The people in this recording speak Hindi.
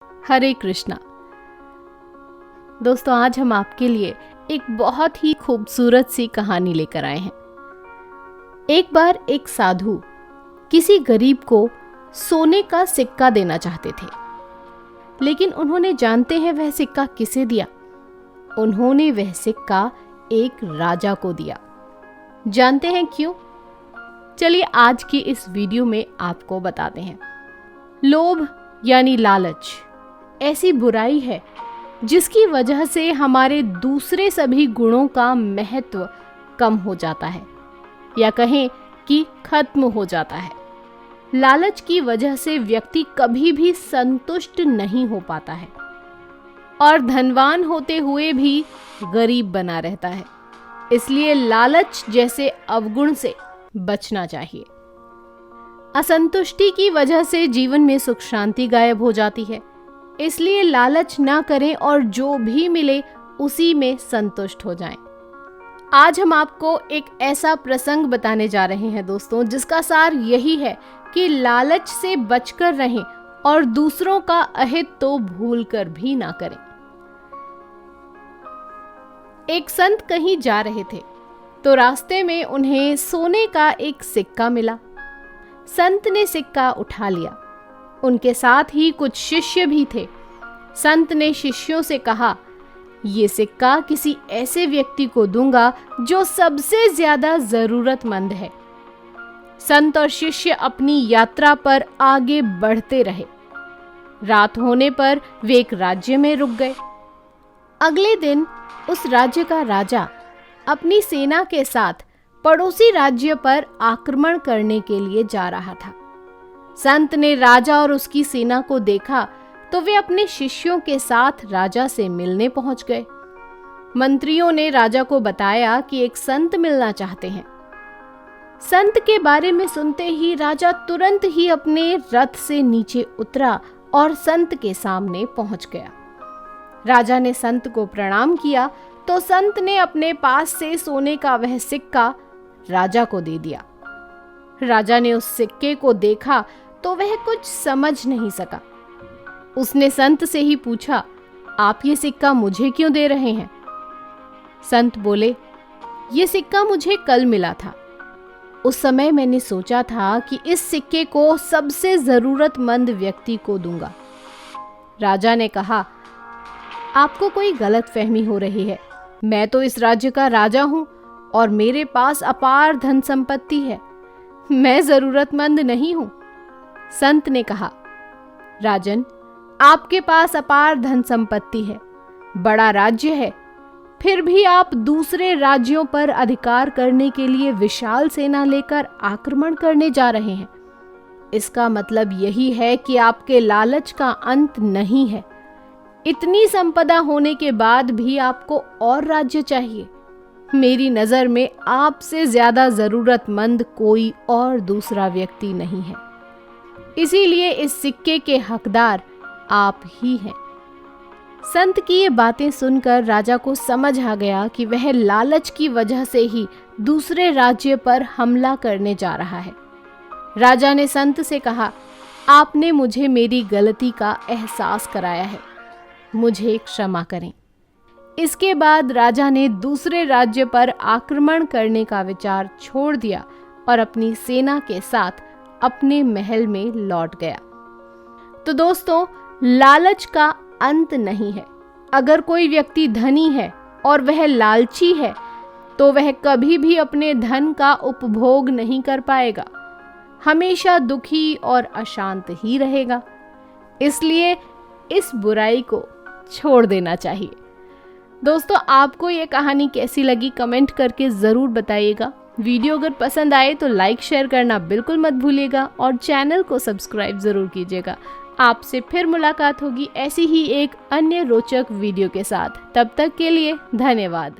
हरे कृष्णा। दोस्तों, आज हम आपके लिए एक बहुत ही खूबसूरत सी कहानी लेकर आए हैं। एक बार एक साधु किसी गरीब को सोने का सिक्का देना चाहते थे, लेकिन उन्होंने जानते हैं वह सिक्का किसे दिया? उन्होंने वह सिक्का एक राजा को दिया। जानते हैं क्यों? चलिए आज की इस वीडियो में आपको बताते हैं। लोभ यानी लालच ऐसी बुराई है जिसकी वजह से हमारे दूसरे सभी गुणों का महत्व कम हो जाता है, या कहें कि खत्म हो जाता है। लालच की वजह से व्यक्ति कभी भी संतुष्ट नहीं हो पाता है और धनवान होते हुए भी गरीब बना रहता है। इसलिए लालच जैसे अवगुण से बचना चाहिए। असंतुष्टि की वजह से जीवन में सुख शांति गायब हो जाती है। इसलिए लालच ना करें और जो भी मिले उसी में संतुष्ट हो जाएं। आज हम आपको एक ऐसा प्रसंग बताने जा रहे हैं दोस्तों, जिसका सार यही है कि लालच से बचकर रहें और दूसरों का अहित तो भूलकर भी ना करें। एक संत कहीं जा रहे थे तो रास्ते में उन्हें सोने का एक सिक्का मिला। संत ने सिक्का उठा लिया। उनके साथ ही कुछ शिष्य भी थे। संत ने शिष्यों से कहा, ये सिक्का किसी ऐसे व्यक्ति को दूंगा जो सबसे ज्यादा जरूरतमंद है। संत और शिष्य अपनी यात्रा पर आगे बढ़ते रहे। रात होने पर वे एक राज्य में रुक गए। अगले दिन उस राज्य का राजा अपनी सेना के साथ पड़ोसी राज्य पर आक्रमण करने के लिए जा रहा था। संत ने राजा और उसकी सेना को देखा तो वे अपने शिष्यों के साथ राजा से मिलने पहुंच गए। मंत्रियों ने राजा को बताया कि एक संत मिलना चाहते हैं। संत के बारे में सुनते ही राजा तुरंत ही अपने रथ से नीचे उतरा और संत के सामने पहुंच गया। राजा ने संत को प्रणाम किया तो संत ने अपने पास से सोने का वह सिक्का राजा को दे दिया। राजा ने उस सिक्के को देखा तो वह कुछ समझ नहीं सका। उसने संत से ही पूछा, आप ये सिक्का मुझे क्यों दे रहे हैं? संत बोले, ये सिक्का मुझे कल मिला था। उस समय मैंने सोचा था कि इस सिक्के को सबसे जरूरतमंद व्यक्ति को दूंगा। राजा ने कहा, आपको कोई गलतफहमी हो रही है। मैं तो इस राज्य का राजा हूं और मेरे पास अपार धन संपत्ति है। मैं जरूरतमंद नहीं हूं। संत ने कहा, राजन, आपके पास अपार धन संपत्ति है, बड़ा राज्य है, फिर भी आप दूसरे राज्यों पर अधिकार करने के लिए विशाल सेना लेकर आक्रमण करने जा रहे हैं। इसका मतलब यही है कि आपके लालच का अंत नहीं है। इतनी संपदा होने के बाद भी आपको और राज्य चाहिए। मेरी नजर में आपसे ज्यादा जरूरतमंद कोई और दूसरा व्यक्ति नहीं है। इसीलिए इस सिक्के के हकदार आप ही हैं। संत की ये बातें सुनकर राजा को समझ आ गया कि वह लालच की वजह से ही दूसरे राज्य पर हमला करने जा रहा है। राजा ने संत से कहा, आपने मुझे मेरी गलती का एहसास कराया है, मुझे क्षमा करें। इसके बाद राजा ने दूसरे राज्य पर आक्रमण करने का विचार छोड़ दिया और अपनी सेना के साथ अपने महल में लौट गया। तो दोस्तों, लालच का अंत नहीं है। अगर कोई व्यक्ति धनी है और वह लालची है तो वह कभी भी अपने धन का उपभोग नहीं कर पाएगा, हमेशा दुखी और अशांत ही रहेगा। इसलिए इस बुराई को छोड़ देना चाहिए। दोस्तों, आपको ये कहानी कैसी लगी कमेंट करके ज़रूर बताइएगा। वीडियो अगर पसंद आए तो लाइक शेयर करना बिल्कुल मत भूलिएगा और चैनल को सब्सक्राइब ज़रूर कीजिएगा। आपसे फिर मुलाकात होगी ऐसी ही एक अन्य रोचक वीडियो के साथ। तब तक के लिए धन्यवाद।